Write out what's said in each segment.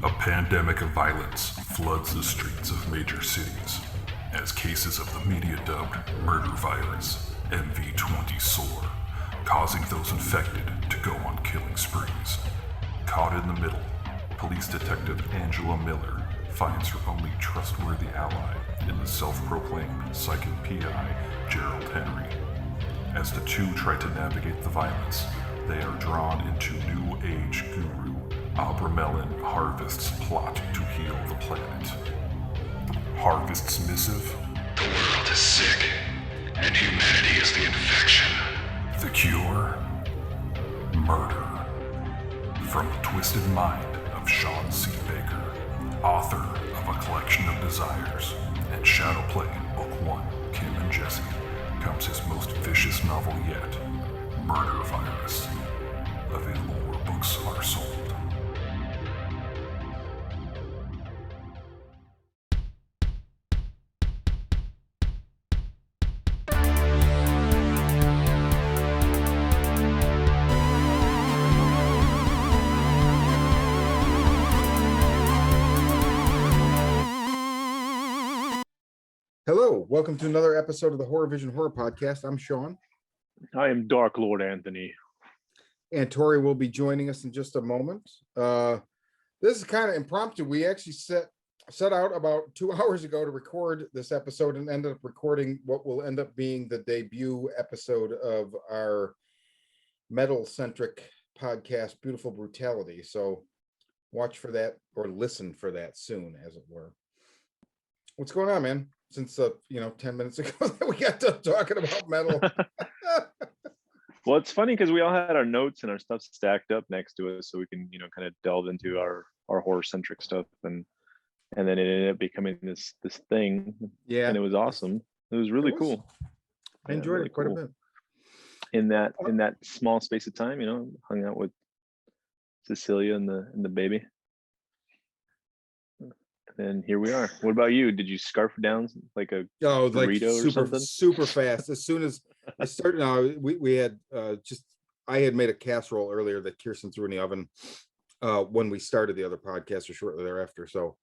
A pandemic of violence floods the streets of major cities as cases of the media-dubbed murder virus, MV20, soar, causing those infected to go on killing sprees. Caught in the middle, police detective Angela Miller finds her only trustworthy ally in the self-proclaimed psychic PI, Gerald Henry. As the two try to navigate the violence, they are drawn into New Age guru Abramelin Harvest's plot to heal the planet. Harvest's missive? The world is sick, and humanity is the infection. The cure? Murder. From the twisted mind of Shawn C. Baker, author of A Collection of Desires and Shadow Play in Book 1, Kim and Jesse, comes his most vicious novel yet, Murder Virus. Available where books are sold. Hello, welcome to another episode of the Horror Vision Horror Podcast. I'm Shawn. I am Dark Lord Anthony. And Tori will be joining us in just a moment. This is kind of impromptu. We actually set out about 2 hours ago to record this episode and ended up recording what will end up being the debut episode of our metal-centric podcast, Beautiful Brutality. So watch for that or listen for that soon, as it were. What's going on, man? Since 10 minutes ago that we got done talking about metal. Well, it's funny because we all had our notes and our stuff stacked up next to us, so we can kind of delve into our horror centric stuff, and then it ended up becoming this thing. Yeah, and it was awesome. It was really cool. I enjoyed really it quite cool. a bit. In that small space of time, hung out with Cecilia and the baby. And here we are. What about you? Did you scarf down like a burrito or something? Super fast. As soon as I started, we had I had made a casserole earlier that Kirsten threw in the oven when we started the other podcast or shortly thereafter. So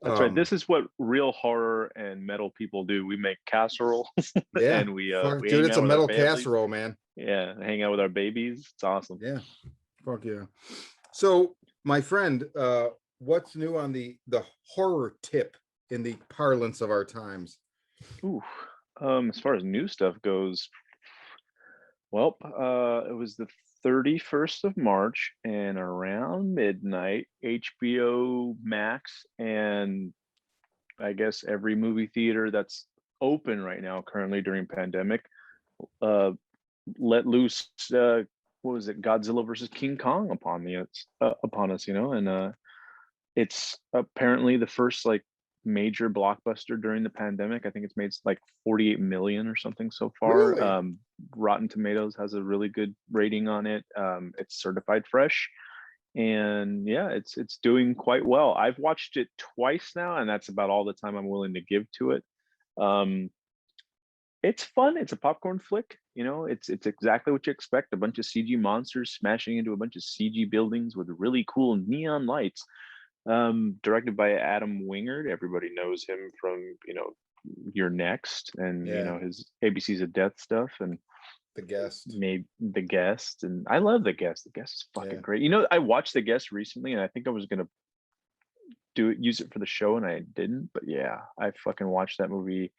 that's right. This is what real horror and metal people do. We make casserole. Yeah, and we dude, it's a metal casserole, man. Yeah, hang out with our babies. It's awesome. Yeah, fuck yeah. So my friend, what's new on the horror tip in the parlance of our times? Ooh, as far as new stuff goes, well, it was the 31st of March, and around midnight, HBO Max and I guess every movie theater that's open right now currently during pandemic let loose what was it, Godzilla versus King Kong upon us, and it's apparently the first major blockbuster during the pandemic. I think it's made like 48 million or something so far. Really? Rotten Tomatoes has a really good rating on it. It's certified fresh, and yeah, it's doing quite well. I've watched it twice now, and that's about all the time I'm willing to give to it. It's fun. It's a popcorn flick. It's exactly what you expect. A bunch of CG monsters smashing into a bunch of CG buildings with really cool neon lights. Directed by Adam Wingard. Everybody knows him from You're Next and his ABC's of Death stuff, and The Guest. Maybe The Guest, and I love The Guest. The Guest is fucking great. I watched The Guest recently, and I think I was gonna use it for the show, and I didn't. But yeah, I fucking watched that movie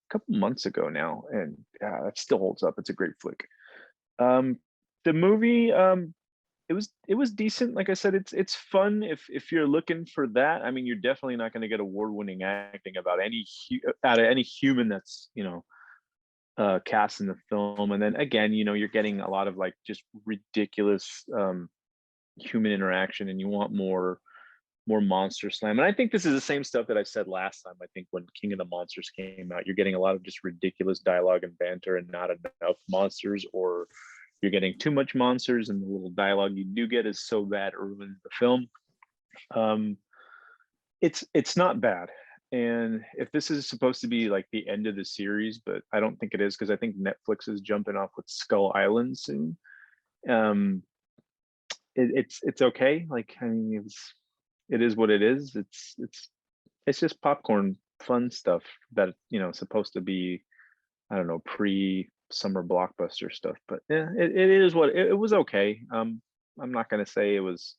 a couple months ago now, and it still holds up. It's a great flick. The movie, it was decent. Like I said, it's fun if you're looking for that. I mean, you're definitely not going to get award-winning acting out of any human that's cast in the film. And then again, you're getting a lot of just ridiculous human interaction, and you want more monster slam. And I think this is the same stuff that I said last time. I think when King of the Monsters came out, you're getting a lot of just ridiculous dialogue and banter and not enough monsters, or you're getting too much monsters, and the little dialogue you do get is so bad it ruins the film. It's not bad. And if this is supposed to be the end of the series, but I don't think it is, because I think Netflix is jumping off with Skull Island soon. It's okay. it is what it is. It's just popcorn fun stuff that, you know, supposed to be, I don't know, pre-summer blockbuster stuff. But yeah, it is what it was okay. I'm not gonna say it was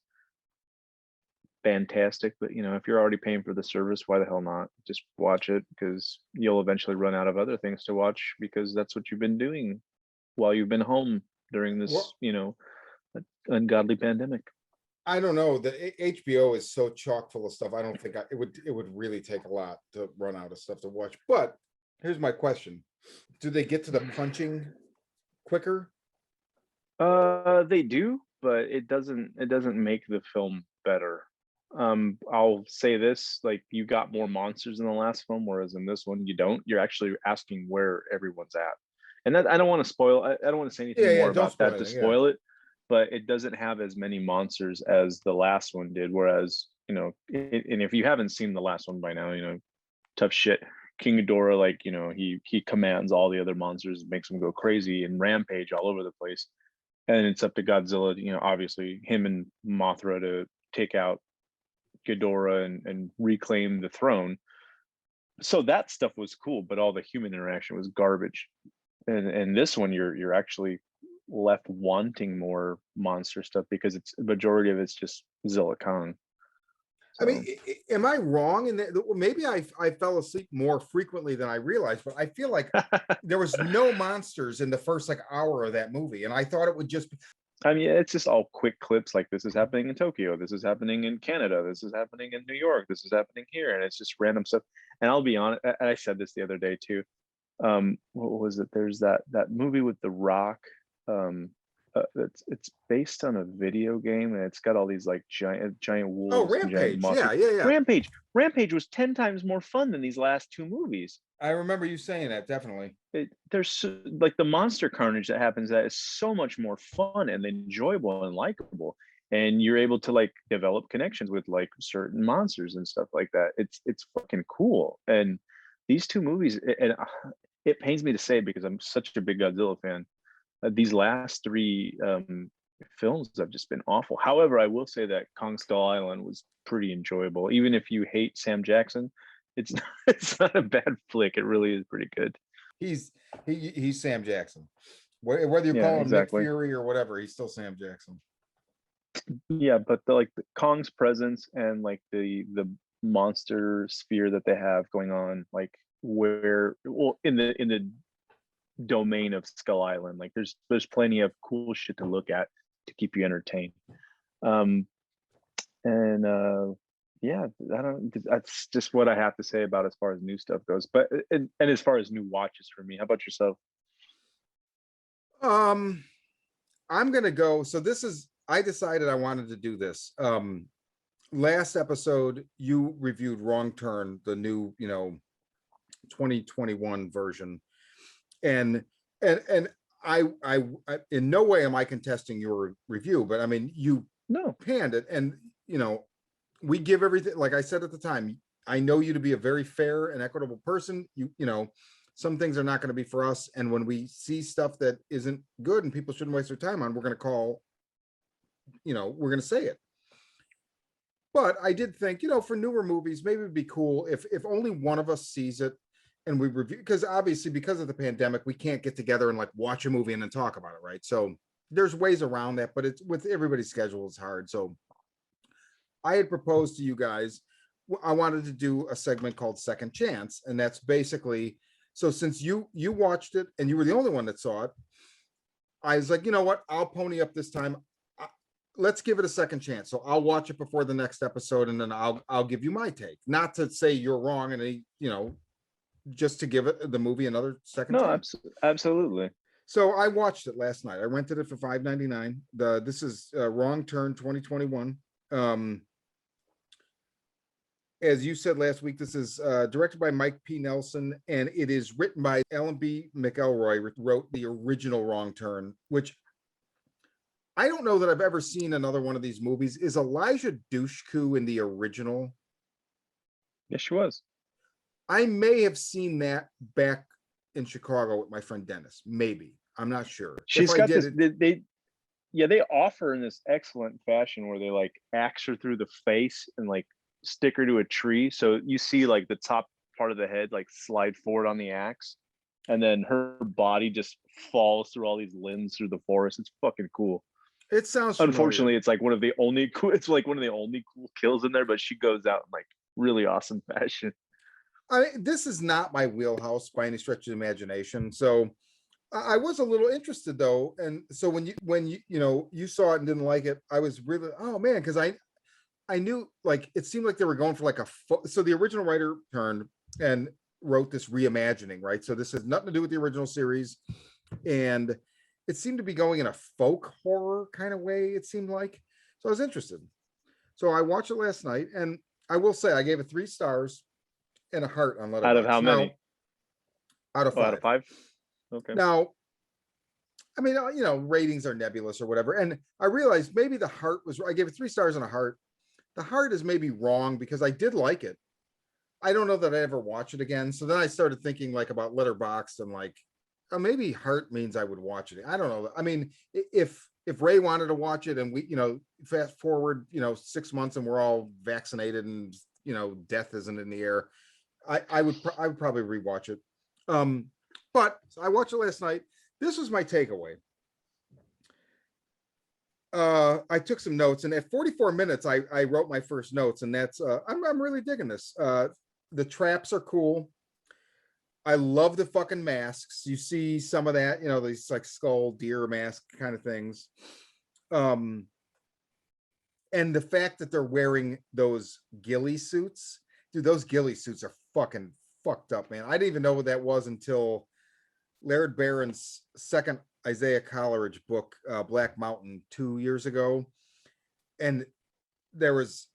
fantastic, but you know, if you're already paying for the service, why the hell not? Just watch it, because you'll eventually run out of other things to watch, because that's what you've been doing while you've been home during this, Well, you know, ungodly pandemic. I don't know. The HBO is so chock full of stuff. I don't think it would really take a lot to run out of stuff to watch. But here's my question: do they get to the punching quicker? They do, but it doesn't make the film better. I'll say this, like, you got more monsters in the last film, whereas in this one you don't. You're actually asking where everyone's at. And that, I don't want to spoil, I don't want to say anything Yeah, more don't about spoil that to anything, yeah. spoil it, but it doesn't have as many monsters as the last one did. Whereas, you know, and if you haven't seen the last one by now, you know, tough shit. King Ghidorah, like, you know, he commands all the other monsters, makes them go crazy and rampage all over the place. And it's up to Godzilla, you know, obviously him and Mothra to take out Ghidorah and reclaim the throne. So that stuff was cool, but all the human interaction was garbage. And this one, you're actually left wanting more monster stuff, because it's the majority of it's just Zilla Khan. I mean, am I wrong in that? Maybe I fell asleep more frequently than I realized, but I feel like there was no monsters in the first like hour of that movie, and I thought it would just be. I mean, it's just all quick clips, like, this is happening in Tokyo, this is happening in Canada, this is happening in New York, this is happening here, and it's just random stuff. And I'll be honest, I said this the other day too. What was it? There's that movie with The Rock. It's based on a video game, and it's got all these like giant Oh, wolves and giant Rampage! monsters. Yeah. Rampage was 10 times more fun than these last two movies. I remember you saying that, definitely. There's like the monster carnage that happens, that is so much more fun and enjoyable and likable, and you're able to like develop connections with like certain monsters and stuff like that. It's fucking cool. And these two movies, and it pains me to say, because I'm such a big Godzilla fan, these last three films have just been awful. However, I will say that Kong Skull Island was pretty enjoyable. Even if you hate Sam Jackson, it's not a bad flick. It really is pretty good. He's Sam Jackson. Whether you Yeah, call him exactly. Nick Fury or whatever, he's still Sam Jackson. Yeah, but the Kong's presence and like the monster sphere that they have going on, like, where, well, in the domain of Skull Island, like there's plenty of cool shit to look at to keep you entertained. Yeah, that's just what I have to say about as far as new stuff goes. But and as far as new watches for me, how about yourself? I'm gonna go. So I decided I wanted to do this. Last episode you reviewed Wrong Turn, the new 2021 version, and I in no way am I contesting your review, but I mean, you panned it, and we give everything. Like I said at the time, I know you to be a very fair and equitable person. Some things are not going to be for us, and when we see stuff that isn't good and people shouldn't waste their time on, we're going to call. We're going to say it. But I did think, for newer movies, maybe it'd be cool if only one of us sees it and we review, because obviously because of the pandemic, we can't get together and like watch a movie and then talk about it, right? So there's ways around that, but it's with everybody's schedule, it's hard. So I had proposed to you guys, I wanted to do a segment called Second Chance, and that's basically, so since you watched it and you were the only one that saw it, I was like, you know what, I'll pony up this time. Let's give it a second chance. So I'll watch it before the next episode, and then I'll give you my take. Not to say you're wrong, and just to give it the movie another second. No, absolutely. So I watched it last night. I rented it for $5.99. This is Wrong Turn 2021. As you said last week, this is directed by Mike P. Nelson, and it is written by Alan B. McElroy, wrote the original Wrong Turn, which I don't know that I've ever seen another one of these movies. Is Elijah Dushku in the original? Yes, she was. I may have seen that back in Chicago with my friend Dennis. Maybe. I'm not sure. She's got this. Yeah, they offer in this excellent fashion where they like axe her through the face and like stick her to a tree. So you see like the top part of the head like slide forward on the axe, and then her body just falls through all these limbs through the forest. It's fucking cool. It sounds familiar. Unfortunately, it's like one of the only cool. It's like one of the only cool kills in there, but she goes out in like really awesome fashion. This is not my wheelhouse by any stretch of the imagination. So I was a little interested though, and so when you saw it and didn't like it, I was really, oh man, because I knew like it seemed like they were going for like so the original writer turned and wrote this reimagining, right? So this has nothing to do with the original series, and it seemed to be going in a folk horror kind of way. It seemed like, so I was interested. So I watched it last night, and I will say I gave it 3 stars and a heart on Out of Letterboxd. how Now, many? out of 5. Out of 5. Okay. Now, I mean, ratings are nebulous or whatever. And I realized maybe the heart was, I gave it 3 stars and a heart. The heart is maybe wrong because I did like it. I don't know that I ever watch it again. So then I started thinking like about Letterboxd and like, oh, maybe heart means I would watch it. I don't know. I mean, if Ray wanted to watch it and we, fast forward, 6 months and we're all vaccinated and, death isn't in the air, I would probably rewatch it. But I watched it last night. This was my takeaway. I took some notes, and at 44 minutes, I wrote my first notes, and that's I'm really digging this. The traps are cool. I love the fucking masks. You see some of that, these like skull deer mask kind of things. And the fact that they're wearing those ghillie suits, dude, those ghillie suits are fucking fucked up, man. I didn't even know what that was until Laird Barron's second Isaiah Coleridge book, Black Mountain, 2 years ago. And there was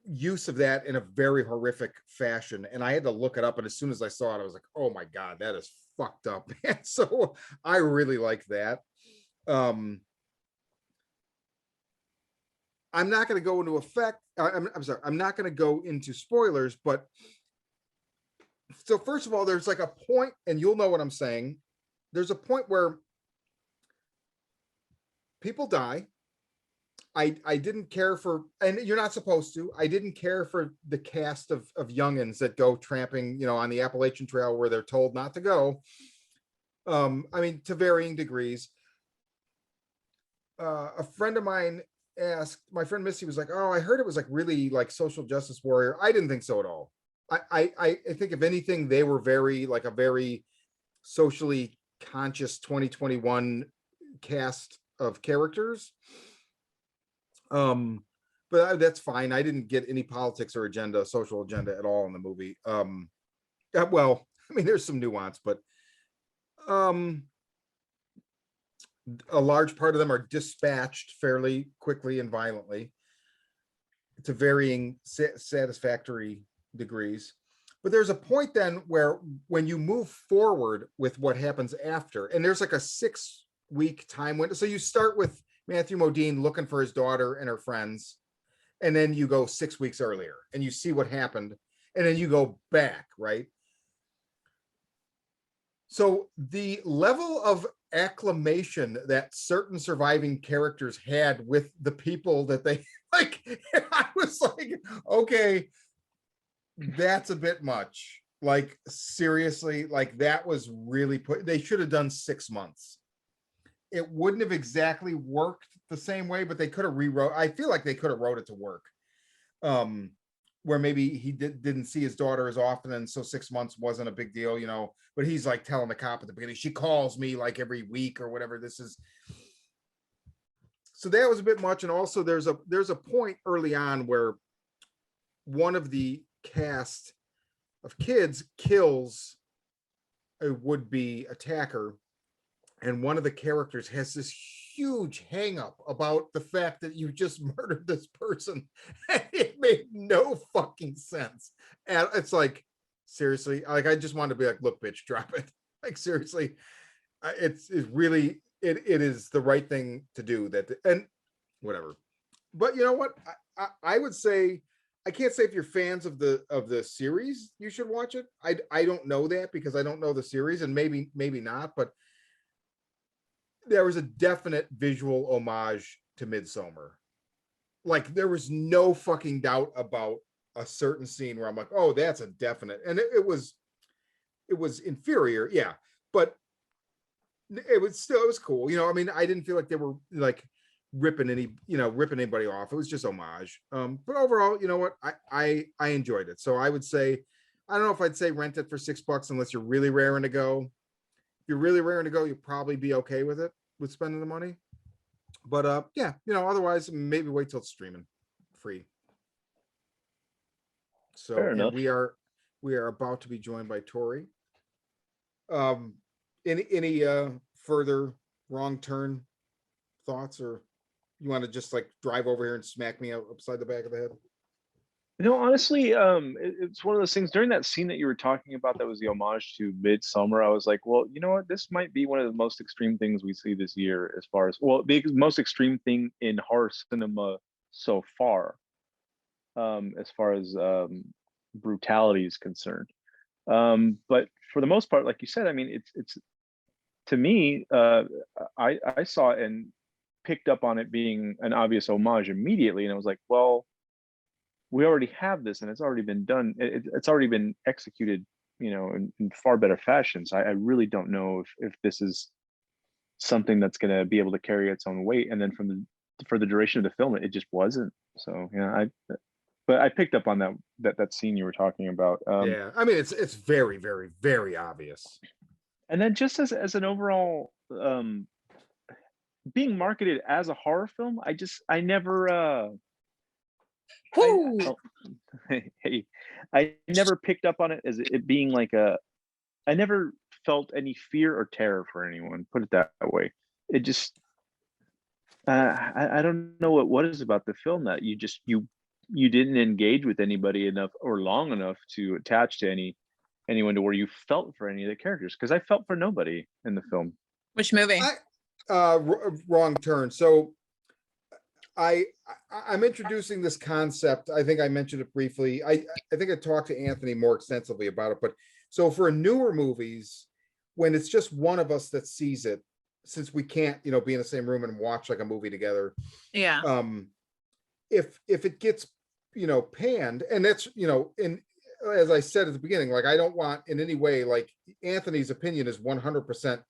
use of that in a very horrific fashion. And I had to look it up. And as soon as I saw it, I was like, oh my God, that is fucked up, man. So I really like that. I'm not going to go into effect. I'm sorry. I'm not going to go into spoilers, but so first of all, there's like a point, and you'll know what I'm saying. There's a point where people die. I didn't care for, and you're not supposed to, I didn't care for the cast of youngins that go tramping, on the Appalachian Trail where they're told not to go. I mean, to varying degrees. A friend of mine asked, my friend Missy was like, oh, I heard it was like really like social justice warrior. I didn't think so at all. I think if anything, they were very like a very socially conscious 2021 cast of characters. But that's fine. I didn't get any politics or social agenda at all in the movie. Well, I mean, there's some nuance, but a large part of them are dispatched fairly quickly and violently to varying satisfactory degrees. But there's a point then where when you move forward with what happens after, and there's like a 6-week time window. So you start with Matthew Modine looking for his daughter and her friends, and then you go 6 weeks earlier and you see what happened, and then you go back, right? So the level of acclamation that certain surviving characters had with the people that they like, I was like, okay, that's a bit much. Like, seriously, like that was really they should have done 6 months. It wouldn't have exactly worked the same way, but they could have rewrote. I feel like they could have wrote it to work. Where maybe he didn't see his daughter as often, and so 6 months wasn't a big deal, but he's like telling the cop at the beginning, she calls me like every week or whatever this is. So that was a bit much. And also there's a point early on where one of the cast of kids kills a would-be attacker, and one of the characters has this huge hang up about the fact that you just murdered this person. It made no fucking sense. And it's like, seriously, like, I just wanted to be like, look, bitch, drop it. Like, seriously, it's really, it is the right thing to do that. And whatever. But you know what? I would say, I can't say if you're fans of the series, you should watch it. I don't know that because I don't know the series, and maybe not, but there was a definite visual homage to Midsommar. Like there was no fucking doubt about a certain scene where I'm like, oh, that's a definite. And it was inferior, yeah, but it was cool. You know, I mean, I didn't feel like they were like ripping anybody off. It was just homage. But overall, you know what? I enjoyed it. So I would say, I don't know if I'd say rent it for $6 unless you're really raring to go. If you're really raring to go, you'll probably be okay with it, with spending the money. But yeah, you know, otherwise maybe wait till it's streaming free. So Fair and enough. we are about to be joined by Tori. Any further wrong turn thoughts, or you want to just like drive over here and smack me upside the back of the head? No, honestly, it's one of those things during that scene that you were talking about that was the homage to Midsummer. I was like, well, you know what? This might be one of the most extreme things we see this year as far as, well, the most extreme thing in horror cinema so far, as far as brutality is concerned. But for the most part, like you said, I mean, it's to me, I saw it and picked up on it being an obvious homage immediately, and I was like, well, we already have this and it's already been done. It's already been executed, you know, in far better fashion. So I really don't know if this is something that's going to be able to carry its own weight. And then for the duration of the film, it just wasn't. So yeah, but I picked up on that scene you were talking about. Yeah, I mean, it's very, very, very obvious. And then just as an overall, being marketed as a horror film, I never. Hey, I never picked up on it as it being like I never felt any fear or terror for anyone, put it that way. It just I don't know what is about the film that you didn't engage with anybody enough or long enough to attach to anyone to where you felt for any of the characters, because I felt for nobody in the film. Which movie? Wrong turn. So I'm introducing this concept. I think I mentioned it briefly. I think I talked to Anthony more extensively about it. But so for newer movies, when it's just one of us that sees it, since we can't, you know, be in the same room and watch like a movie together. Yeah. If it gets, you know, panned, and that's, you know, and as I said at the beginning, like I don't want in any way, like Anthony's opinion is 100%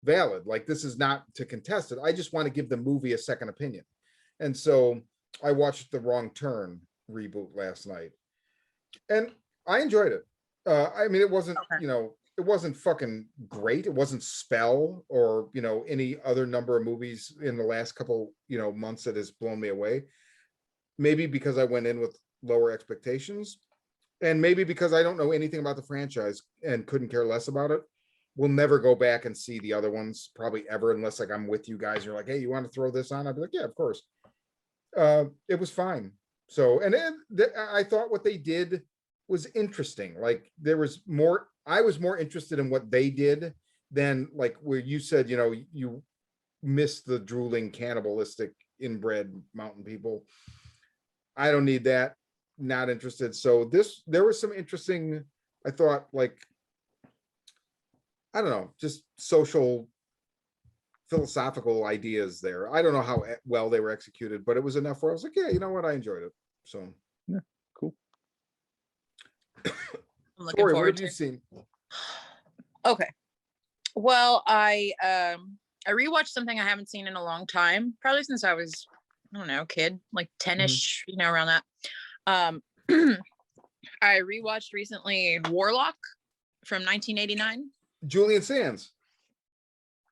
valid. Like this is not to contest it. I just want to give the movie a second opinion. And so I watched The Wrong Turn reboot last night and I enjoyed it. I mean, it wasn't, you know, it wasn't fucking great. It wasn't Spell or, you know, any other number of movies in the last couple, you know, months that has blown me away. Maybe because I went in with lower expectations, and maybe because I don't know anything about the franchise and couldn't care less about it. We'll never go back and see the other ones probably ever, unless like I'm with you guys. You're like, hey, you want to throw this on? I'd be like, yeah, of course. It was fine. So, and then I thought what they did was interesting. Like there was more, I was more interested in what they did than like where you said, you know, you missed the drooling, cannibalistic, inbred mountain people. I don't need that. Not interested. So there was some interesting, I thought, like, I don't know, just social philosophical ideas there. I don't know how well they were executed, but it was enough where I was like, yeah, you know what? I enjoyed it. So yeah, cool. I'm looking Tori, what forward have you seen? Okay. Well, I rewatched something I haven't seen in a long time, probably since I was, I don't know, kid, like 10-ish, you know, around that. I rewatched recently Warlock from 1989. Julian Sands.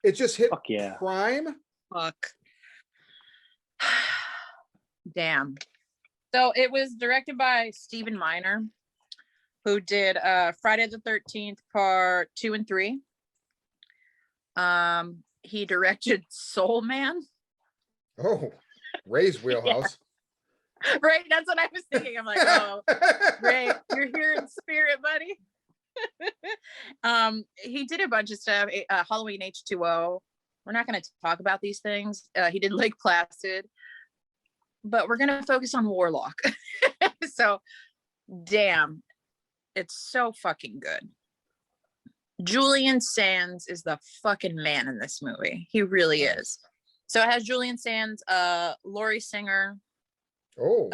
It just hit Prime. Fuck. Damn. So it was directed by Stephen Miner, who did Friday the 13th part 2 and 3. He directed Soul Man. Oh, Ray's wheelhouse. Yeah. Right, that's what I was thinking. I'm like, oh, Ray, you're here in spirit, buddy. He did a bunch of stuff. Halloween H2O. We're not going to talk about these things. He did Lake Placid, but we're going to focus on Warlock. So, damn, it's so fucking good. Julian Sands is the fucking man in this movie. He really is. So it has Julian Sands, Laurie Singer, Oh,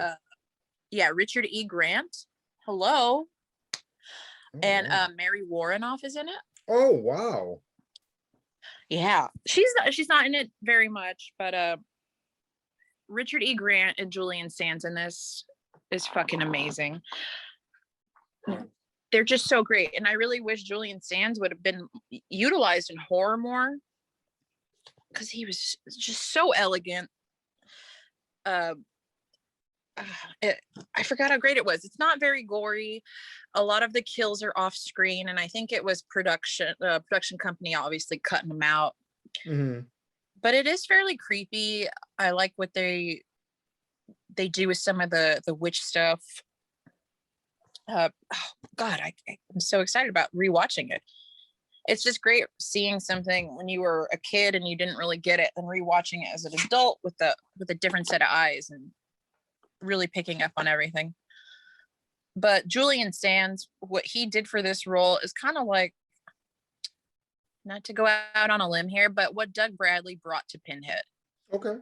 yeah, Richard E. Grant. Hello. And wow. Mary Warrenoff is in it. Oh, wow. Yeah, she's not in it very much, but Richard E. Grant and Julian Sands in this is fucking amazing. They're just so great, and I really wish Julian Sands would have been utilized in horror more, because he was just so elegant. I forgot how great it was. It's not very gory. A lot of the kills are off screen, and I think it was production company obviously cutting them out. Mhm. But it is fairly creepy. I like what they do with some of the witch stuff. Oh God, I'm so excited about rewatching it. It's just great seeing something when you were a kid and you didn't really get it, and rewatching it as an adult with a different set of eyes and really picking up on everything. But Julian Sands, what he did for this role is kind of like, not to go out on a limb here, but what Doug Bradley brought to Pinhead. Okay.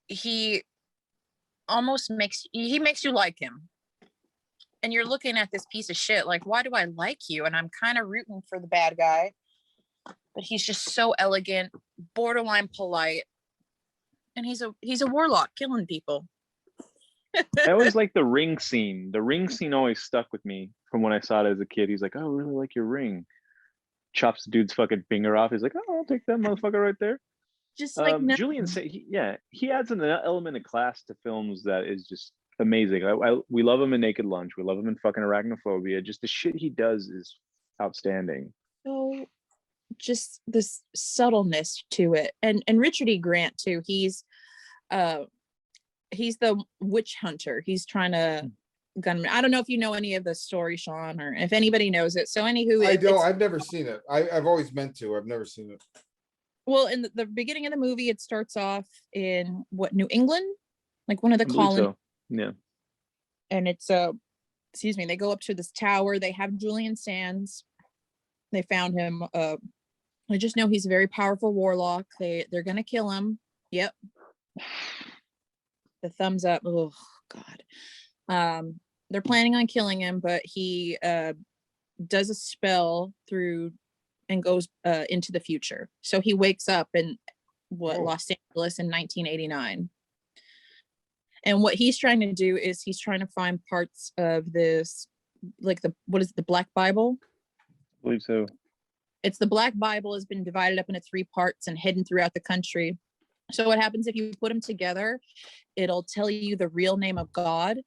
He almost makes you like him. And you're looking at this piece of shit like, why do I like you? And I'm kind of rooting for the bad guy. But he's just so elegant, borderline polite. And he's a warlock killing people. I always like the ring scene. The ring scene always stuck with me from when I saw it as a kid. He's like, "Oh, I really like your ring." Chops the dude's fucking finger off. He's like, "Oh, I'll take that motherfucker right there." Just like Julian, he adds an element of class to films that is just amazing. We love him in Naked Lunch. We love him in fucking Arachnophobia. Just the shit he does is outstanding. so just this subtleness to it. And Richard E. Grant too. He's the witch hunter. He's trying to gunman. I don't know if you know any of the story, Shawn, or if anybody knows it. So anywho, I don't. I've never seen it. I've always meant to. I've never seen it. Well, in the beginning of the movie, it starts off in New England, like one of the I believe colonies. so. Yeah. And it's excuse me, they go up to this tower. They have Julian Sands. They found him. I just know he's a very powerful warlock. They're gonna kill him. Yep. The thumbs up. Oh God. They're planning on killing him, but he does a spell through and goes into the future. So he wakes up in Los Angeles in 1989. And what he's trying to do is he's trying to find parts of this, like the Black Bible? I believe so. It's the Black Bible has been divided up into 3 parts and hidden throughout the country. So what happens if you put them together, it'll tell you the real name of God.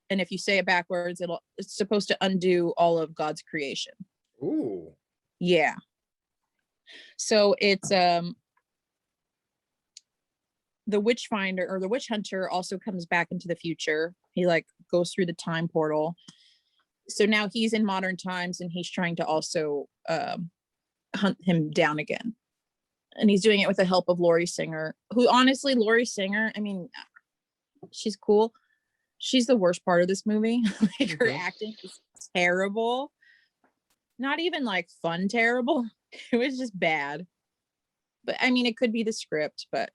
And if you say it backwards, it's supposed to undo all of God's creation. Ooh. Yeah. So it's the witch finder or the witch hunter also comes back into the future. He like goes through the time portal. So now he's in modern times and he's trying to also hunt him down again. And he's doing it with the help of Laurie Singer, who honestly, Laurie Singer, I mean, she's cool. She's the worst part of this movie. Like her acting is terrible. Not even like fun terrible. It was just bad. But I mean, it could be the script, but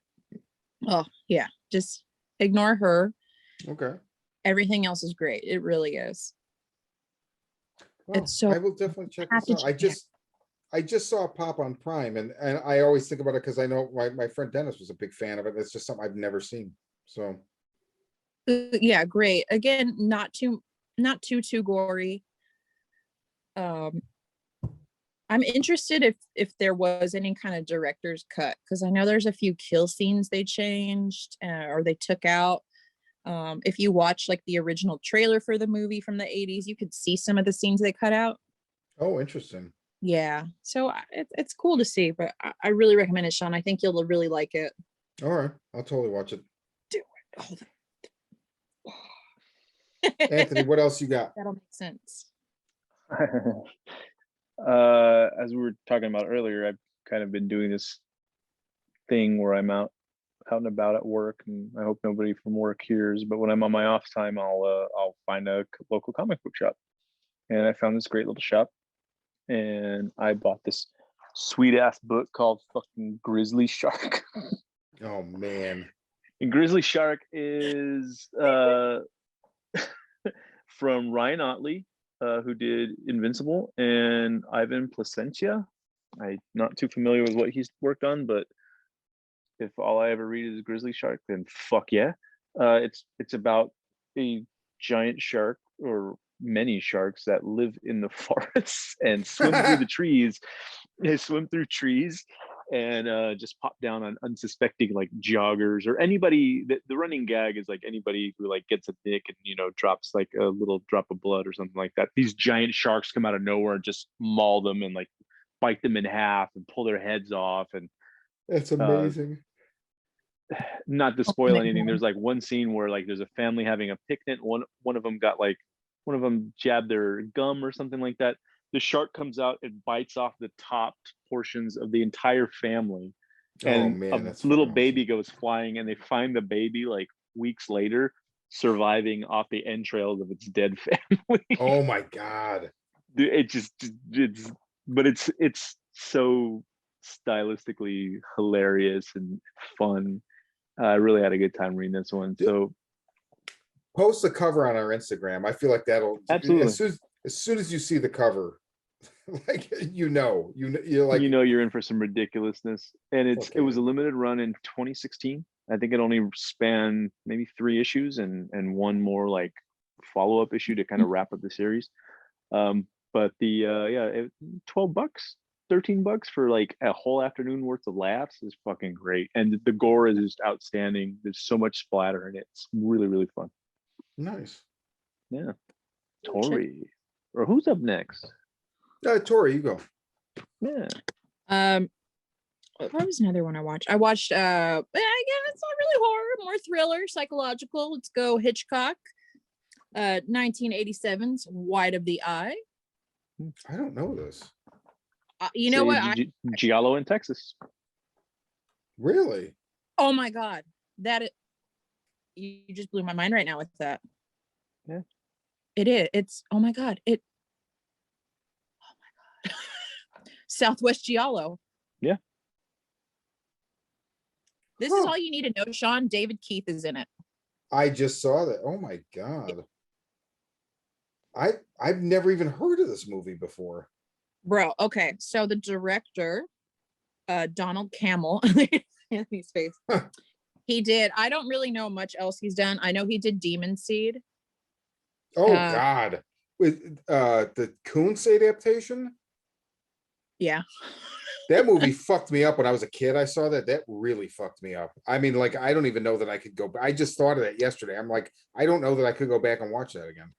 oh yeah, just ignore her. Okay. Everything else is great. It really is. Well, It's so I will definitely check this out. I just saw it pop on Prime, and I always think about it because I know my friend Dennis was a big fan of it. It's just something I've never seen. So yeah, great. Again, not too gory. I'm interested if there was any kind of director's cut, because I know there's a few kill scenes they changed or they took out. If you watch like the original trailer for the movie from the 80s, you could see some of the scenes they cut out. oh, interesting. Yeah, so it's cool to see, but I really recommend it, Shawn. I think you'll really like it. All right, I'll totally watch it. Do it. Hold on. Anthony, what else you got? That'll make sense. As we were talking about earlier, I've kind of been doing this thing where I'm out and about at work, and I hope nobody from work hears, but when I'm on my off time, I'll find a local comic book shop. And I found this great little shop and I bought this sweet ass book called fucking Grizzly Shark. Oh man. And Grizzly Shark is from Ryan Otley, who did Invincible, and Ivan Placentia. I'm not too familiar with what he's worked on, but if all I ever read is Grizzly Shark, then fuck yeah. It's about a giant shark, or many sharks, that live in the forests and swim through the trees. They swim through trees and just pop down on unsuspecting like joggers or anybody. The running gag is like anybody who like gets a nick and, you know, drops like a little drop of blood or something like that. These giant sharks come out of nowhere and just maul them and like bite them in half and pull their heads off. And That's amazing. Not to spoil anything, there's like one scene where like there's a family having a picnic. One of them jabbed their gum or something like that. The shark comes out and bites off the top portions of the entire family, and man, a that's little fucking baby goes flying, and they find the baby like weeks later surviving off the entrails of its dead family. Oh my god. It's so stylistically hilarious and fun. I really had a good time reading this one. So post the cover on our Instagram. I feel like that'll absolutely, as soon as you see the cover, like you're like, you know, you're in for some ridiculousness. And it was a limited run in 2016. I think it only spanned maybe 3 issues and one more like follow-up issue to kind of wrap up the series. But the $12, $13 for like a whole afternoon worth of laughs is fucking great. And the gore is just outstanding. There's so much splatter in it. It's really, really fun. nice. Yeah. Tori. Or who's up next? Tori, you go. Yeah. What was another one I watched? I watched again, it's not really horror, more thriller, psychological. Let's go Hitchcock. 1987's White of the Eye. I don't know this. You know what? Giallo in Texas. Really? Oh my god, you just blew my mind right now with that. Yeah, it is. It's oh my god. South-West Giallo. Yeah. This is all you need to know, Shawn. David Keith is in it. I just saw that. Oh my god. I've never even heard of this movie before. Bro, okay. So the director, Donald Campbell, his face. He did. I don't really know much else he's done. I know he did Demon Seed. Oh god. With the Koontz adaptation? Yeah. That movie fucked me up when I was a kid. I saw that. That really fucked me up. I mean, like, I don't even know that I could go. I just thought of that yesterday. I'm like, I don't know that I could go back and watch that again.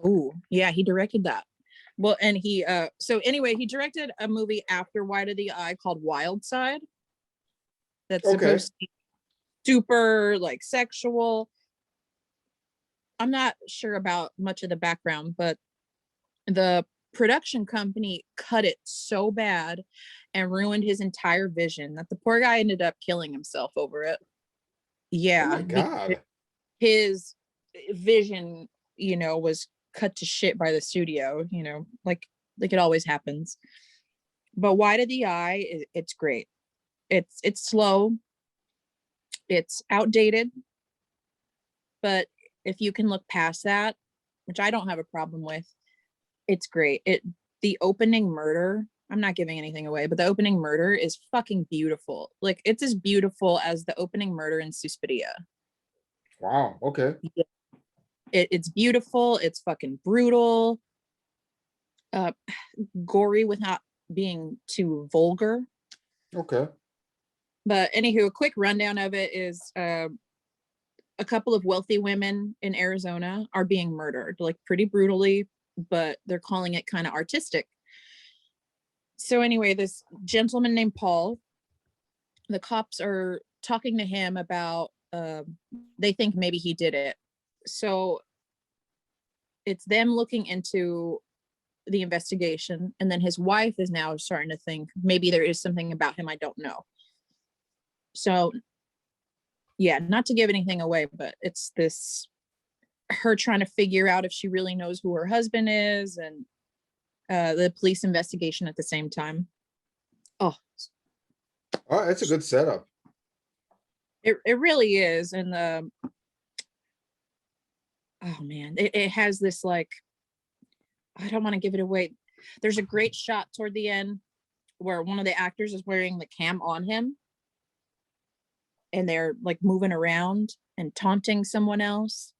Oh, yeah, he directed that. Well, and he so anyway, he directed a movie after White of the Eye called Wild Side. That's supposed to be super like sexual. I'm not sure about much of the background, but the production company cut it so bad and ruined his entire vision that the poor guy ended up killing himself over it. Yeah. Oh my god. His vision, you know, was cut to shit by the studio, you know, like it always happens. But White of the Eye, it's great. It's slow. It's outdated. But if you can look past that, which I don't have a problem with, it's great. The opening murder, I'm not giving anything away, but the opening murder is fucking beautiful. Like, it's as beautiful as the opening murder in Suspiria. Wow. Okay. Yeah. It's beautiful. It's fucking brutal. Gory without being too vulgar. Okay. But anywho, a quick rundown of it is a couple of wealthy women in Arizona are being murdered, like pretty brutally, but they're calling it kind of artistic. So anyway, this gentleman named Paul, the cops are talking to him about, they think maybe he did it. So it's them looking into the investigation. And then his wife is now starting to think maybe there is something about him I don't know. So yeah, not to give anything away, but it's her trying to figure out if she really knows who her husband is. And the police investigation at the same time. Oh, Oh, that's a good setup. it really is. And oh man, it has this like, I don't want to give it away. There's a great shot toward the end where one of the actors is wearing the cam on him and they're like moving around and taunting someone else.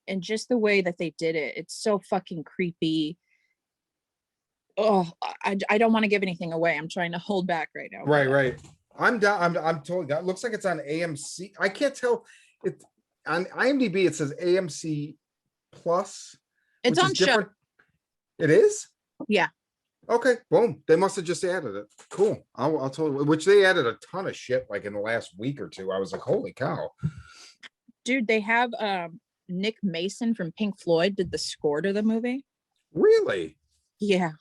And just the way that they did it, it's so fucking creepy. Oh, I don't want to give anything away. I'm trying to hold back right now. Right. I'm down. I'm totally down. It looks like it's on AMC. I can't tell. It on IMDb. It says AMC Plus. It's which on is show. different. It is. Yeah. Okay. Boom. They must have just added it. Cool. I'll tell you. Which they added a ton of shit like in the last week or two. I was like, holy cow. Dude, they have Nick Mason from Pink Floyd did the score to the movie. Really? Yeah.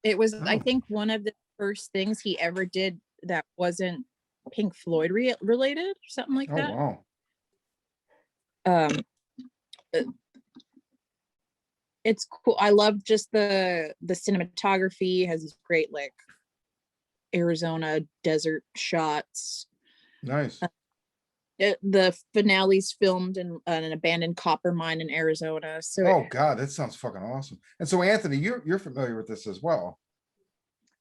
It was, Oh. I think, one of the first things he ever did that wasn't Pink Floyd related or something like Oh that. wow. It's cool. I love just the cinematography. It has these great like Arizona desert shots. Nice. The finale's filmed in an abandoned copper mine in Arizona. So Oh god, that sounds fucking awesome. And so Anthony, you're familiar with this as well.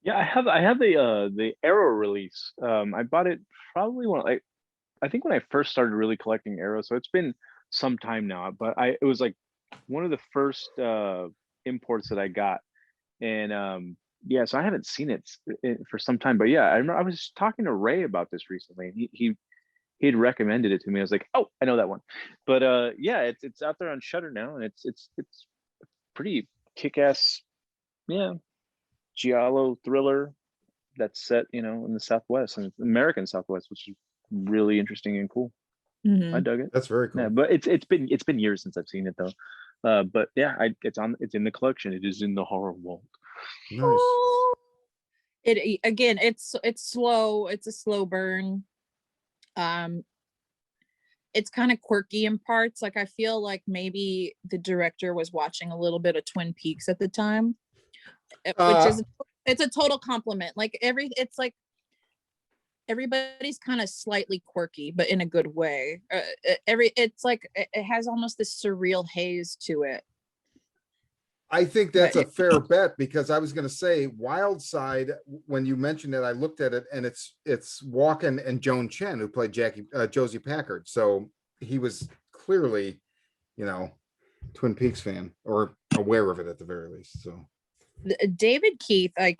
Yeah, I have the Arrow release. I bought it probably I think when I first started really collecting Arrow, so it's been some time now, but it was like one of the first imports that I got. And yeah, so I haven't seen it for some time, but yeah, I remember I was talking to Ray about this recently, and he had recommended it to me. I was like, oh, I know that one. But yeah, it's out there on Shudder now, and it's pretty kick-ass, yeah, giallo thriller that's set, in the Southwest and American Southwest, which is really interesting and cool. I dug it. That's very cool. Yeah, but it's been years since I've seen it though. But yeah, it's in the collection. It is in the horror vault. Nice. it again, it's slow. It's a slow burn. It's kind of quirky in parts. Like I feel like maybe the director was watching a little bit of Twin Peaks at the time, which is it's a total compliment. Like it's like everybody's kind of slightly quirky, but in a good way. It's like it has almost this surreal haze to it. I think that's a fair bet, because I was going to say Wild Side, when you mentioned it, I looked at it, and it's Walken and Joan Chen who played Josie Packard. So he was clearly, Twin Peaks fan, or aware of it at the very least. So David Keith, like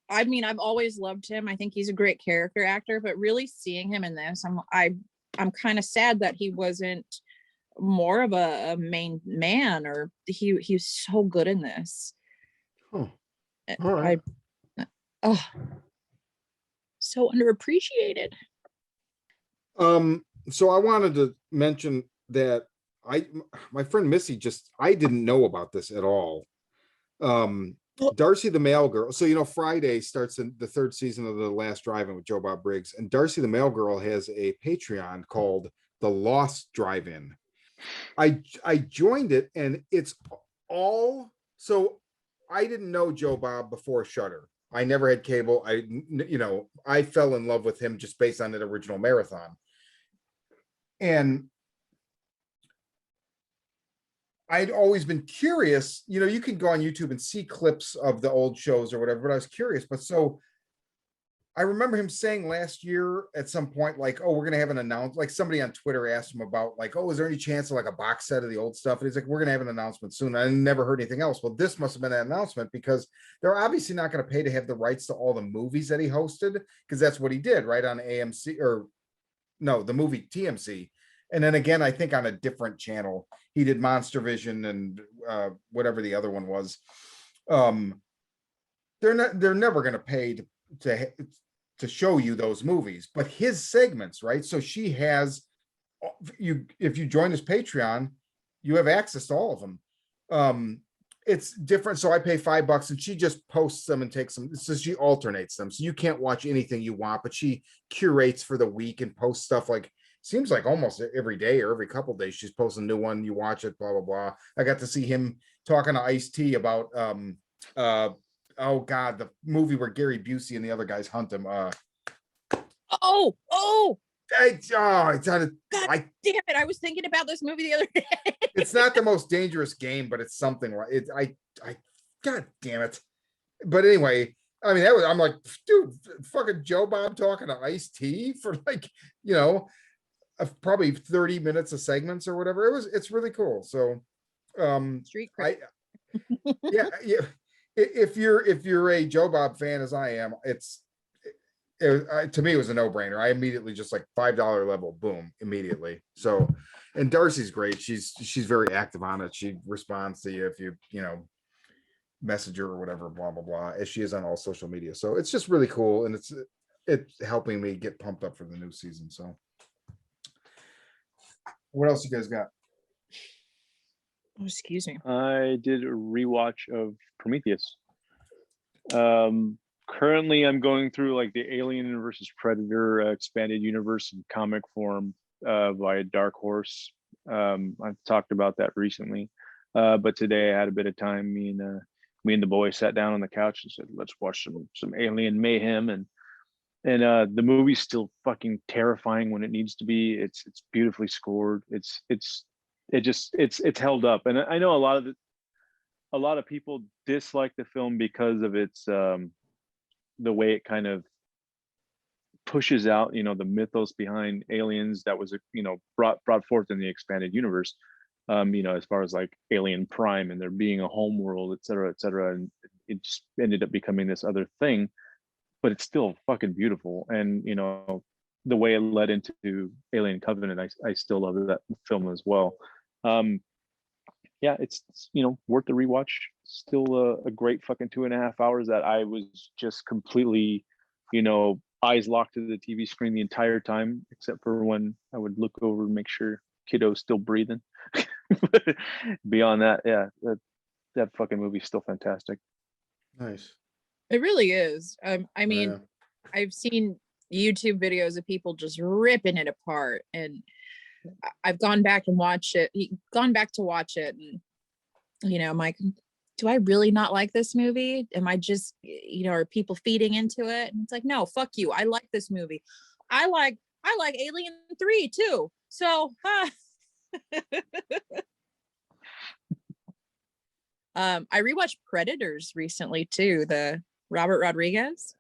I've always loved him. I think he's a great character actor, but really seeing him in this, I'm kind of sad that he wasn't more of a main man, or he's so good in this. Oh, all right. So underappreciated. So I wanted to mention that my friend Missy I didn't know about this at all. Darcy the Mail Girl. So Friday starts in the third season of The Last Drive-In with Joe Bob Briggs, and Darcy the Mail Girl has a Patreon called The Lost Drive-In. I joined it, and it's all, so I didn't know Joe Bob before Shudder. I never had cable. I fell in love with him just based on that original Marathon. And I'd always been curious, you can go on YouTube and see clips of the old shows or whatever, but I was curious. But so I remember him saying last year at some point, like, oh, we're going to have an announcement. Like somebody on Twitter asked him about like, oh, is there any chance of like a box set of the old stuff? And he's like, we're going to have an announcement soon. I never heard anything else. Well, this must have been an announcement, because they're obviously not going to pay to have the rights to all the movies that he hosted, because that's what he did, right, on AMC, or no, the movie TMC. And then again, I think on a different channel, he did Monster Vision and whatever the other one was. They're never going to pay to show you those movies, but his segments, right? So she has, if you join his Patreon, you have access to all of them. It's different. So I pay $5 and she just posts them and takes them. So she alternates them. So you can't watch anything you want, but she curates for the week and posts stuff like seems like almost every day or every couple days she's posting a new one. You watch it, blah blah blah. I got to see him talking to Ice-T about oh god, the movie where Gary Busey and the other guys hunt him. Oh, It's on a, God I damn it! I was thinking about this movie the other day. it's not the most dangerous game, but it's something like it. I god damn it. But anyway, I mean, I'm like, dude, fucking Joe Bob talking to Ice-T for like, probably 30 minutes of segments or whatever. It's really cool. So, Street cred. yeah. If you're a Joe Bob fan as I am, to me, it was a no-brainer. I immediately just like $5 level, boom, immediately. So, and Darcy's great. She's very active on it. She responds to you if you message her or whatever, blah blah blah, as she is on all social media. So it's just really cool, and it's helping me get pumped up for the new season. So, what else you guys got? Oh, excuse me. I did a rewatch of Prometheus. Currently I'm going through like the Alien versus Predator expanded universe in comic form via Dark Horse. I've talked about that recently, but today I had a bit of time. Me and the boy sat down on the couch and said, let's watch some Alien mayhem, and the movie's still fucking terrifying when it needs to be. It's beautifully scored. It's held up, and I know a lot of people dislike the film because of its the way it kind of pushes out, the mythos behind aliens that was, brought forth in the expanded universe, as far as like Alien Prime and there being a home world, et cetera, and it just ended up becoming this other thing, but it's still fucking beautiful. And, the way it led into Alien Covenant, I still love that film as well. Yeah, it's worth the rewatch. Still a great fucking 2.5 hours that I was just completely, eyes locked to the TV screen the entire time, except for when I would look over and make sure kiddo's still breathing. Beyond that, yeah, that fucking movie's still fantastic. Nice. It really is. I mean, Yeah. I've seen YouTube videos of people just ripping it apart, and I've gone back to watch it, and I'm like, do I really not like this movie? Am I just, are people feeding into it? And it's like, no, fuck you. I like this movie. I like Alien 3 too. So I rewatched Predators recently too, the Robert Rodriguez.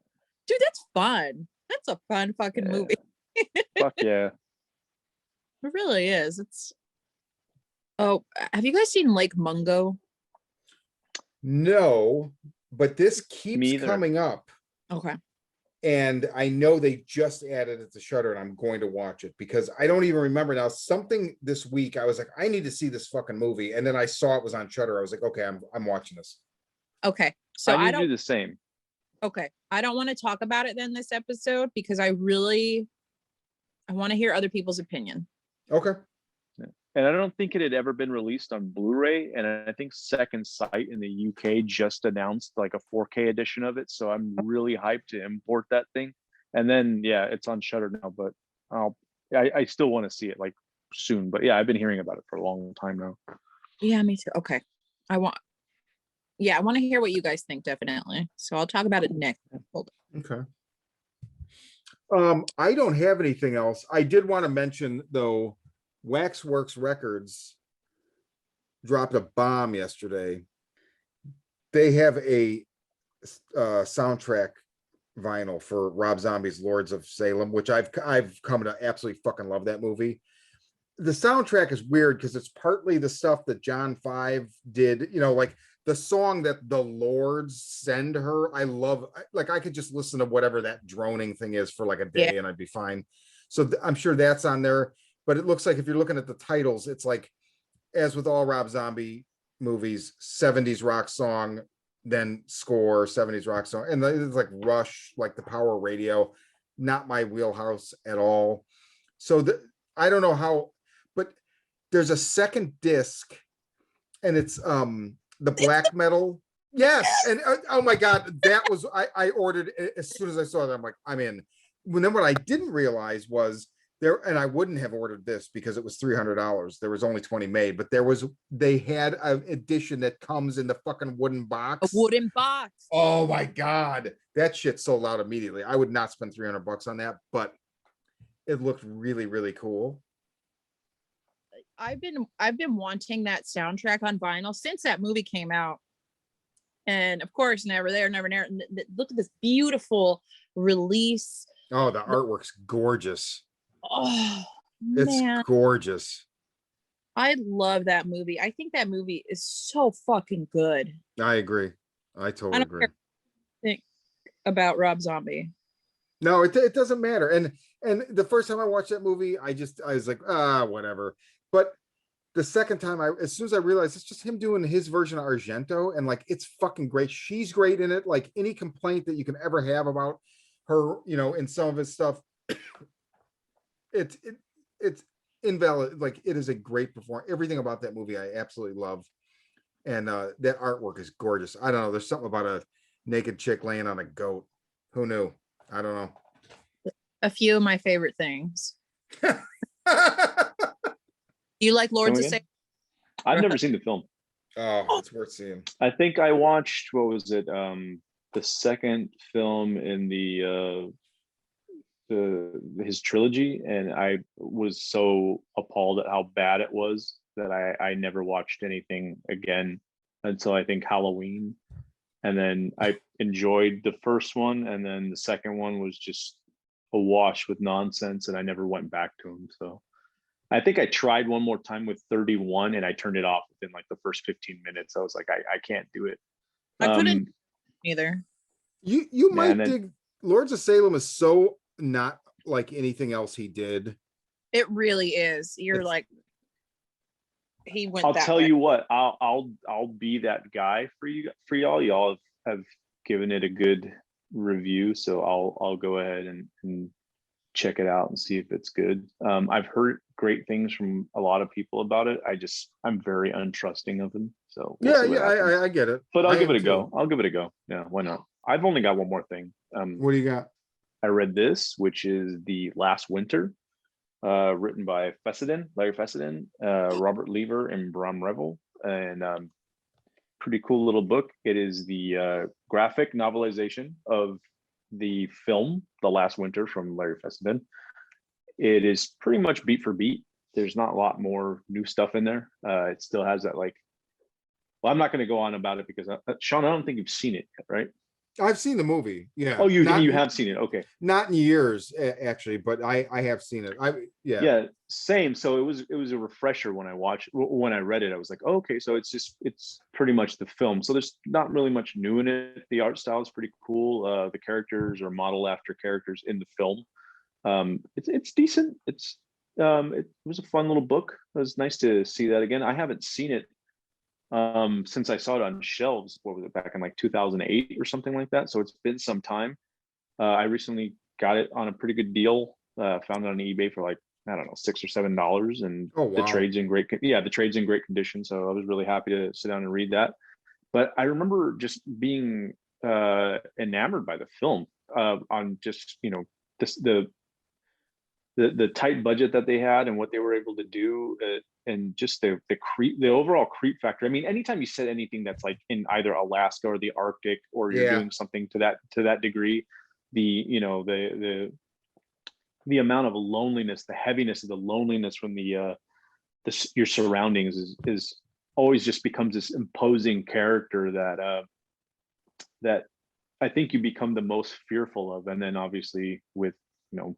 Dude, that's fun. That's a fun fucking movie. Fuck yeah. It really is. Oh, have you guys seen Lake Mungo? No, but this keeps coming up. Okay. And I know they just added it to Shudder, and I'm going to watch it because I don't even remember now. Something this week, I was like, I need to see this fucking movie, and then I saw it was on Shudder. I was like, okay, I'm watching this. Okay, so I do the same. Okay, I don't want to talk about it then this episode because I want to hear other people's opinion. Okay. And I don't think it had ever been released on Blu-ray. And I think Second Sight in the UK just announced like a 4K edition of it. So I'm really hyped to import that thing. And then, yeah, it's on Shudder now, but I still want to see it like soon. But yeah, I've been hearing about it for a long time now. Yeah, me too. Okay. I want to hear what you guys think, definitely. So I'll talk about it next. Hold on. Okay. I don't have anything else. I did want to mention though, Waxwork Records dropped a bomb yesterday. They have a soundtrack vinyl for Rob Zombie's Lords of Salem, which I've come to absolutely fucking love that movie. The soundtrack is weird because it's partly the stuff that John 5 did, like the song that the Lords send her. I love, like I could just listen to whatever that droning thing is for like a day and I'd be fine. So I'm sure that's on there. But it looks like if you're looking at the titles, it's like, as with all Rob Zombie movies, 70s rock song, then score, 70s rock song. And it's like Rush, like the Power Radio, not my wheelhouse at all. So I don't know how, but there's a second disc and it's the black metal. Yes. And oh my God, that was, I ordered it as soon as I saw that. I'm like, I'm in. Then what I didn't realize was there, and I wouldn't have ordered this because it was $300. There was only 20 made, but they had an edition that comes in the fucking wooden A box. wooden box. Oh my God. That shit sold out immediately. I would not spend $300 on that, but it looked really, really cool. I've been wanting that soundtrack on vinyl since that movie came out. And of course, never there, never there. Look at this beautiful release. Oh, the artwork's gorgeous. Oh, It's man. gorgeous. I love that movie. I think that movie is so fucking good. I agree. I totally don't agree. care think about Rob Zombie. No, it doesn't matter. And the first time I watched that movie, I was like, whatever. But the second time, as soon as I realized it's just him doing his version of Argento, and like it's fucking great. She's great in it. Like any complaint that you can ever have about her, in some of his stuff, it's invalid. Like it is a great performance. Everything about that movie I absolutely love. And that artwork is gorgeous. I don't know. There's something about a naked chick laying on a goat. Who knew? I don't know. A few of my favorite things. You like Lords of Salem? I've never seen the film. Oh, it's worth seeing. I think I watched, what was it? The second film in his trilogy, and I was so appalled at how bad it was that I never watched anything again until I think Halloween. And then I enjoyed the first one, and then the second one was just awash with nonsense, and I never went back to him. So I think I tried one more time with 31, and I turned it off within like the first 15 minutes. I was like, I can't do it. I couldn't either. You might dig Lords of Salem is so not like anything else he did. It really is. You're like, he went. I'll tell you what, I'll be that guy for y'all. Y'all have given it a good review, so I'll go ahead and check it out and see if it's good. I've heard great things from a lot of people about it. I'm very untrusting of them. So I get it. But I'll give it a go. I'll give it a go. Yeah, why not? I've only got one more thing. What do you got? I read this, which is The Last Winter, written by Larry Fessenden, Robert Lever, and Bram Revel, and pretty cool little book. It is the graphic novelization of the film The Last Winter from Larry Fessenden. It is pretty much beat for beat. There's not a lot more new stuff in there. It still has that I'm not going to go on about it because Shawn, I don't think you've seen it yet, right? I've seen the movie. Yeah. Oh, you have seen it. Okay. Not in years actually, but I have seen it. Yeah, same. So it was a refresher when I read it. I was like, oh, okay, so it's pretty much the film. So there's not really much new in it. The art style is pretty cool. The characters are modeled after characters in the film. It's decent. It was a fun little book. It was nice to see that again. I haven't seen it since I saw it on shelves. What was it, back in like 2008 or something like that? So it's been some time. I recently got it on a pretty good deal. Found it on eBay for like, I don't know, $6 or $7, and the trade's in great. The trade's in great condition. So I was really happy to sit down and read that. But I remember just being enamored by the film on just the tight budget that they had and what they were able to do, and just the overall creep factor. I mean, anytime you said anything that's like in either Alaska or the Arctic, or you're doing something to that degree, the amount of loneliness, the heaviness of the loneliness from your surroundings is always just becomes this imposing character that I think you become the most fearful of. And then obviously with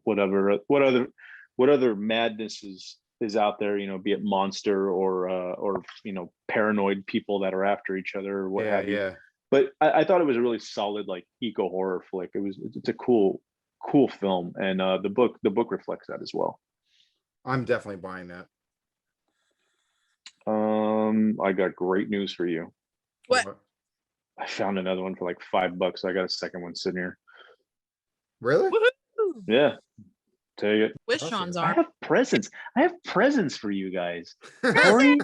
what other madness is out there, be it monster or paranoid people that are after each other or what have you. But I thought it was a really solid like eco horror flick. It's a cool film, and the book reflects that as well. I'm definitely buying that. I got great news for you. What? I found another one for like $5. I got a second one sitting here. Really? Woohoo! Yeah. Take it. With Shawn's I arm. have presents for you guys. Tori?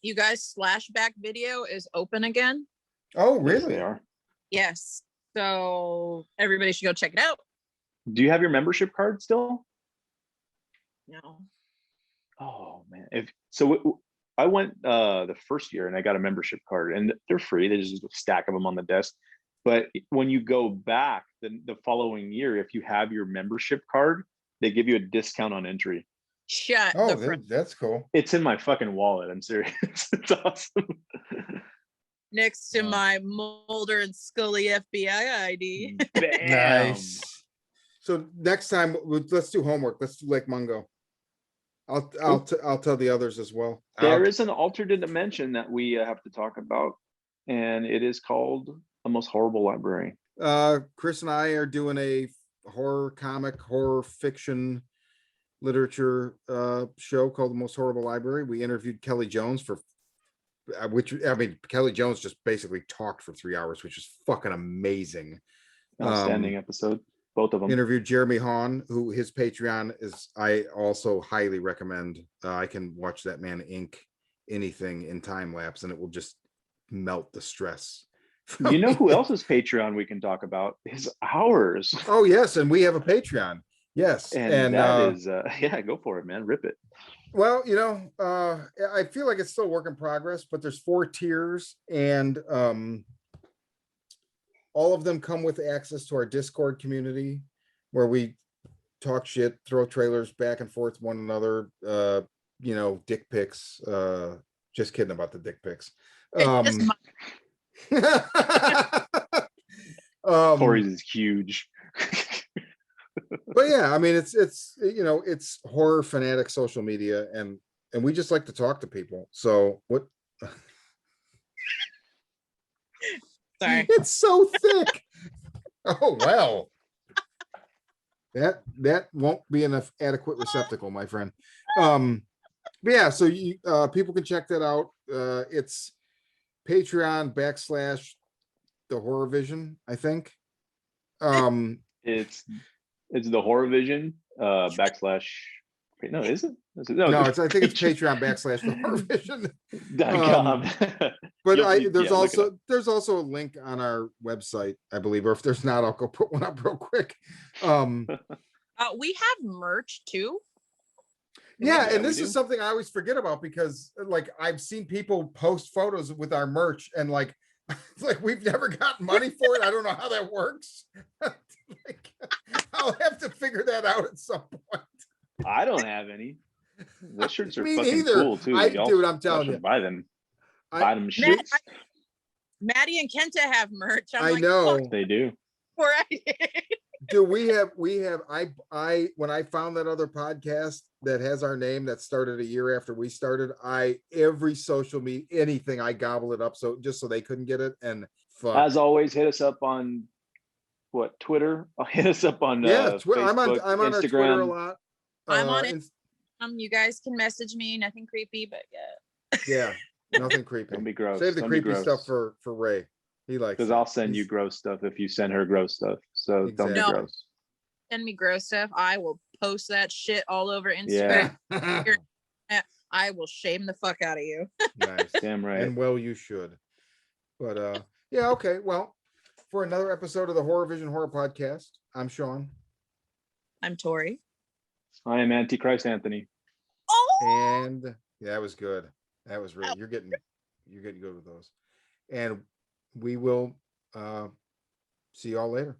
You guys, Slashback video is open again. Oh, Yes, really? they are. Yes. So everybody should go check it out. Do you have your membership card still? No. Oh man, if so, I went the first year and I got a membership card, and they're free. There's just a stack of them on the desk. But when you go back the following year, if you have your membership card, they give you a discount on entry. Shut Oh, the front that's cool. It's in my fucking wallet. I'm serious. It's awesome. next to Wow. my Mulder and Scully FBI ID. Bam. Nice. So next time, let's do homework. Let's do Lake Mungo. I'll tell the others as well. There is an alternate dimension that we have to talk about, and it is called The Most Horrible Library. Chris and I are doing a horror fiction literature show called The Most Horrible Library. We interviewed Kelly Jones Kelly Jones just basically talked for 3 hours, which is fucking amazing. Outstanding episode, both of them. Interviewed Jeremy Hahn, who his Patreon is, I also highly recommend. I can watch that man ink anything in time lapse and it will just melt the stress. You know who else's Patreon we can talk about is ours. Oh yes, and we have a Patreon. Yes, and that is yeah, go for it, man. Rip it. Well, I feel like it's still a work in progress, but there's 4 tiers, and all of them come with access to our Discord community, where we talk shit, throw trailers back and forth one another. Dick pics. Just kidding about the dick pics. Tori's is huge. But yeah, I mean, it's horror fanatic social media, and we just like to talk to people. So what? Sorry. It's so thick. Oh well. That won't be enough adequate receptacle, my friend. But yeah, so you people can check that out. It's Patreon / the Horror Vision, I think. It's the Horror Vision / wait, no, is it? I think it's Patreon / the Horror Vision. But there's also a link on our website, I believe, or if there's not, I'll go put one up real quick. We have merch too. Yeah, and this is something I always forget about, because like I've seen people post photos with our merch and like we've never gotten money for it. I don't know how that works. I'll have to figure that out at some point. I don't have any. Those shirts are Me fucking neither. cool too. Dude, I'm telling you. Buy them. Buy them shirts. Maddie and Kenta have merch. I know. They do. Right. Dude, we have I when I found that other podcast that has our name that started a year after we started, every social media, anything, I gobble it up just so they couldn't get it. And fuck. As always, hit us up on Twitter. Hit us up on Facebook, I'm on Instagram. our Twitter a lot. I'm on it. You guys can message me. Nothing creepy, but yeah. Yeah, nothing creepy. Don't be gross. Save the Don't creepy be gross. stuff for Ray. He likes, because I'll send you gross stuff if you send her gross stuff. So don't be Exactly. gross. Send me gross stuff. I will post that shit all over Instagram. Yeah. I will shame the fuck out of you. Nice. Damn right. And well, you should. But yeah, okay. Well, for another episode of the Horror Vision Horror Podcast, I'm Shawn. I'm Tori. I am Antichrist Anthony. Oh, And yeah, that was good. That was really, you're getting good with those. And we will see y'all later.